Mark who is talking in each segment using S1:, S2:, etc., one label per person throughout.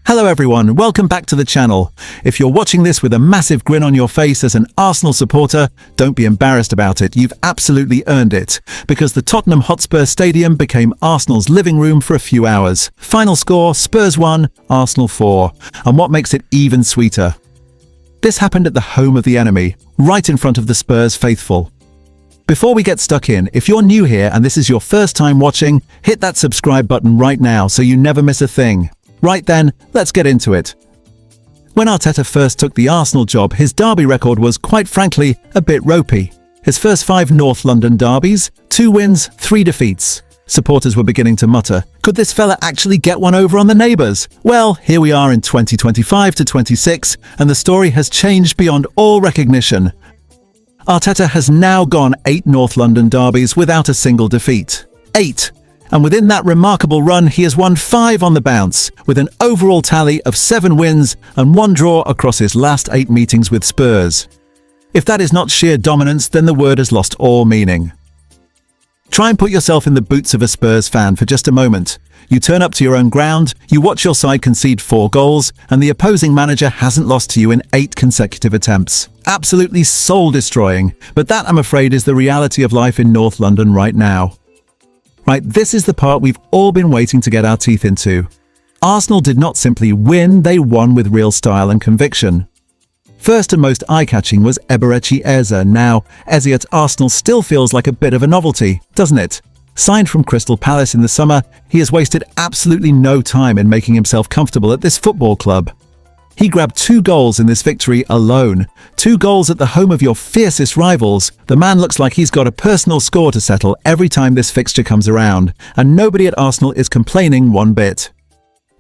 S1: Hello everyone, welcome back to the channel. If you're watching this with a massive grin on your face as an Arsenal supporter, don't be embarrassed about it, you've absolutely earned it. Because the Tottenham Hotspur Stadium became Arsenal's living room for a few hours. Final score, Spurs 1, Arsenal 4. And what makes it even sweeter? This happened at the home of the enemy, right in front of the Spurs faithful. Before we get stuck in, if you're new here and this is your first time watching, hit that subscribe button right now so you never miss a thing. Right then, let's get into it. When Arteta first took the Arsenal job, his derby record was, quite frankly, a bit ropey. His first 5 North London derbies, 2 wins, 3 defeats. Supporters were beginning to mutter, could this fella actually get one over on the neighbours? Well, here we are in 2025 to 26, and the story has changed beyond all recognition. Arteta has now gone 8 North London derbies without a single defeat. 8! And within that remarkable run, he has won 5 on the bounce, with an overall tally of 7 wins and 1 draw across his last 8 meetings with Spurs. If that is not sheer dominance, then the word has lost all meaning. Try and put yourself in the boots of a Spurs fan for just a moment. You turn up to your own ground, you watch your side concede 4 goals, and the opposing manager hasn't lost to you in 8 consecutive attempts. Absolutely soul-destroying, but that, I'm afraid, is the reality of life in North London right now. Right, this is the part we've all been waiting to get our teeth into. Arsenal did not simply win, they won with real style and conviction. First and most eye-catching was Eberechi Eze. Now, Eze at Arsenal still feels like a bit of a novelty, doesn't it? Signed from Crystal Palace in the summer, he has wasted absolutely no time in making himself comfortable at this football club. He grabbed 2 goals in this victory alone. 2 goals at the home of your fiercest rivals. The man looks like he's got a personal score to settle every time this fixture comes around, and nobody at Arsenal is complaining one bit.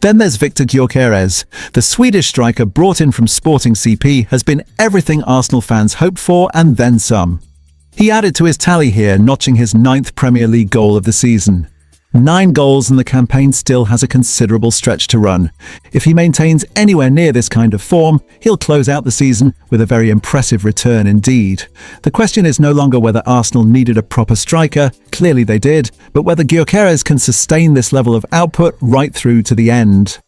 S1: Then there's Viktor Gyokeres. The Swedish striker brought in from Sporting CP has been everything Arsenal fans hoped for and then some. He added to his tally here, notching his 9th Premier League goal of the season. 9 goals and the campaign still has a considerable stretch to run. If he maintains anywhere near this kind of form, he'll close out the season with a very impressive return indeed. The question is no longer whether Arsenal needed a proper striker, clearly they did, but whether Gyokeres can sustain this level of output right through to the end.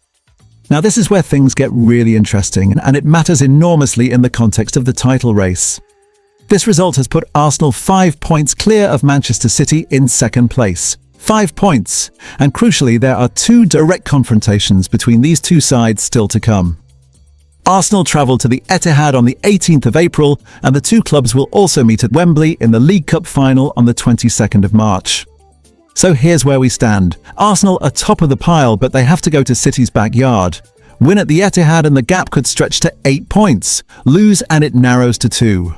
S1: Now this is where things get really interesting, and it matters enormously in the context of the title race. This result has put Arsenal 5 points clear of Manchester City in 2nd place. 5 points, and crucially there are 2 direct confrontations between these 2 sides still to come. Arsenal travel to the Etihad on the 18th of April, and the 2 clubs will also meet at Wembley in the League Cup final on the 22nd of March. So here's where we stand. Arsenal are top of the pile, but they have to go to City's backyard. Win at the Etihad and the gap could stretch to 8 points. Lose and it narrows to 2.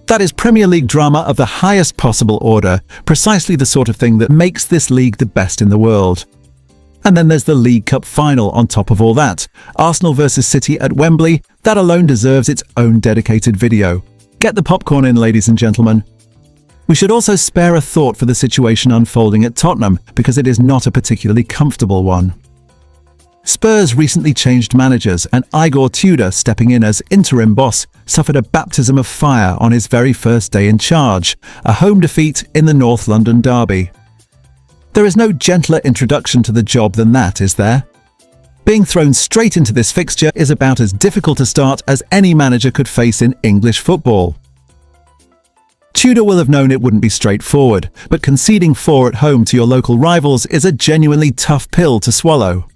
S1: That is Premier League drama of the highest possible order, precisely the sort of thing that makes this league the best in the world. And then there's the League Cup final on top of all that. Arsenal versus City at Wembley, that alone deserves its own dedicated video. Get the popcorn in, ladies and gentlemen. We should also spare a thought for the situation unfolding at Tottenham, because it is not a particularly comfortable one. Spurs recently changed managers, and Igor Tudor, stepping in as interim boss, suffered a baptism of fire on his very first day in charge, a home defeat in the North London derby. There is no gentler introduction to the job than that, is there? Being thrown straight into this fixture is about as difficult a start as any manager could face in English football. Tudor will have known it wouldn't be straightforward, but conceding 4 at home to your local rivals is a genuinely tough pill to swallow.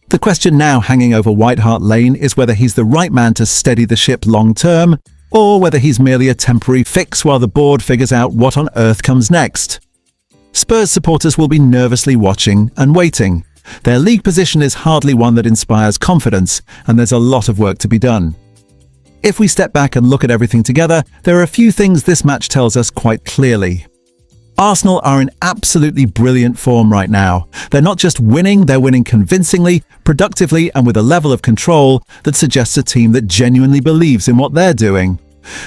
S1: The question now hanging over White Hart Lane is whether he's the right man to steady the ship long-term, or whether he's merely a temporary fix while the board figures out what on earth comes next. Spurs supporters will be nervously watching and waiting. Their league position is hardly one that inspires confidence, and there's a lot of work to be done. If we step back and look at everything together, there are a few things this match tells us quite clearly. Arsenal are in absolutely brilliant form right now. They're not just winning, they're winning convincingly, productively, and with a level of control that suggests a team that genuinely believes in what they're doing.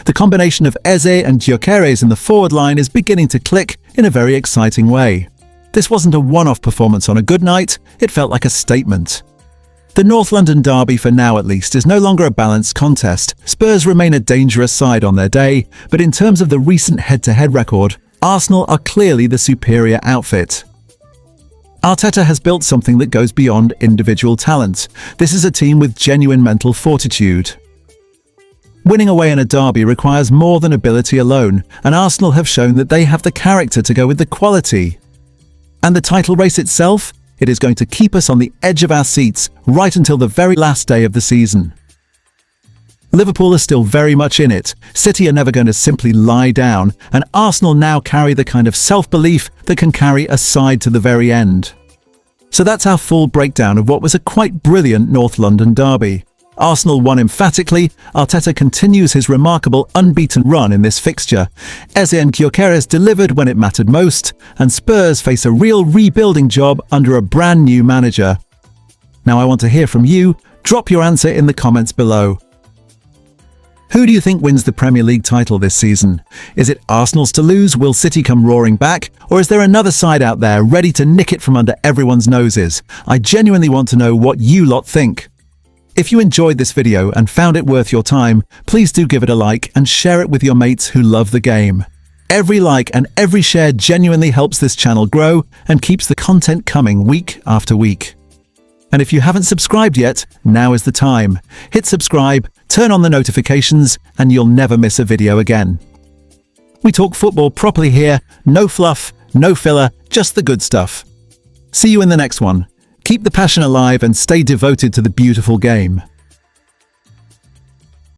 S1: The combination of Eze and Gyokeres in the forward line is beginning to click in a very exciting way. This wasn't a one-off performance on a good night, it felt like a statement. The North London derby, for now at least, is no longer a balanced contest. Spurs remain a dangerous side on their day, but in terms of the recent head-to-head record, Arsenal are clearly the superior outfit. Arteta has built something that goes beyond individual talent. This is a team with genuine mental fortitude. Winning away in a derby requires more than ability alone, and Arsenal have shown that they have the character to go with the quality. And the title race itself? It is going to keep us on the edge of our seats right until the very last day of the season. Liverpool are still very much in it, City are never going to simply lie down, and Arsenal now carry the kind of self-belief that can carry a side to the very end. So that's our full breakdown of what was a quite brilliant North London derby. Arsenal won emphatically, Arteta continues his remarkable unbeaten run in this fixture, Eze and Gyokeres delivered when it mattered most, and Spurs face a real rebuilding job under a brand new manager. Now I want to hear from you, drop your answer in the comments below. Who do you think wins the Premier League title this season? Is it Arsenal's to lose, will City come roaring back, or is there another side out there ready to nick it from under everyone's noses? I genuinely want to know what you lot think. If you enjoyed this video and found it worth your time, please do give it a like and share it with your mates who love the game. Every like and every share genuinely helps this channel grow and keeps the content coming week after week. And if you haven't subscribed yet, now is the time. Hit subscribe, turn on the notifications, and you'll never miss a video again. We talk football properly here, no fluff, no filler, just the good stuff. See you in the next one. Keep the passion alive and stay devoted to the beautiful game.